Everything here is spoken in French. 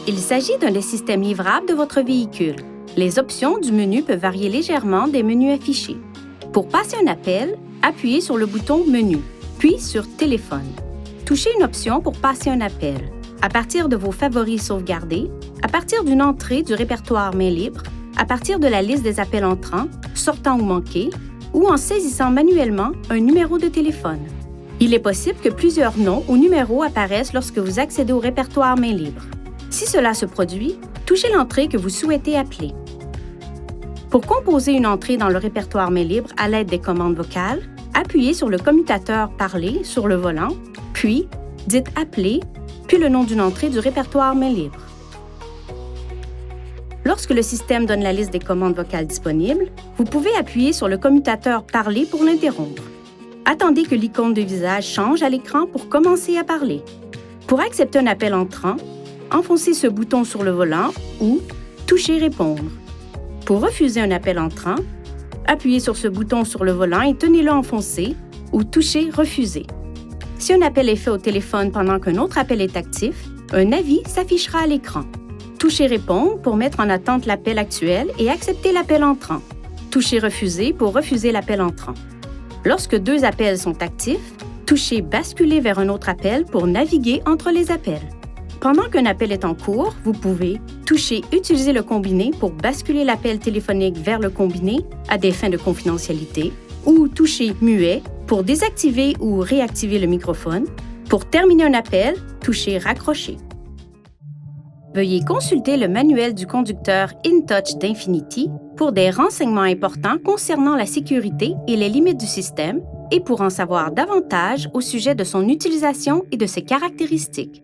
Il s'agit d'un des systèmes livrables de votre véhicule. Les options du menu peuvent varier légèrement des menus affichés. Pour passer un appel, appuyez sur le bouton Menu, puis sur Téléphone. Touchez une option pour passer un appel. À partir de vos favoris sauvegardés, à partir d'une entrée du répertoire main libre, à partir de la liste des appels entrants, sortants ou manqués, ou en saisissant manuellement un numéro de téléphone. Il est possible que plusieurs noms ou numéros apparaissent lorsque vous accédez au répertoire main libre. Si cela se produit, touchez l'entrée que vous souhaitez appeler. Pour composer une entrée dans le répertoire main libre à l'aide des commandes vocales, appuyez sur le commutateur « Parler » sur le volant, puis dites « Appeler », puis le nom d'une entrée du répertoire main libre. Lorsque le système donne la liste des commandes vocales disponibles, vous pouvez appuyer sur le commutateur « Parler » pour l'interrompre. Attendez que l'icône de visage change à l'écran pour commencer à parler. Pour accepter un appel entrant, enfoncez ce bouton sur le volant ou touchez « Répondre ». Pour refuser un appel entrant, appuyez sur ce bouton sur le volant et tenez-le enfoncé ou touchez « Refuser ». Si un appel est fait au téléphone pendant qu'un autre appel est actif, un avis s'affichera à l'écran. Touchez « Répondre » pour mettre en attente l'appel actuel et accepter l'appel entrant. Touchez « Refuser » pour refuser l'appel entrant. Lorsque deux appels sont actifs, touchez « Basculer vers un autre appel » pour naviguer entre les appels. Pendant qu'un appel est en cours, vous pouvez toucher « Utiliser le combiné » pour basculer l'appel téléphonique vers le combiné à des fins de confidentialité ou toucher « Muet » pour désactiver ou réactiver le microphone. Pour terminer un appel, touchez « Raccrocher ». Veuillez consulter le manuel du conducteur InTouch d'Infinity pour des renseignements importants concernant la sécurité et les limites du système et pour en savoir davantage au sujet de son utilisation et de ses caractéristiques.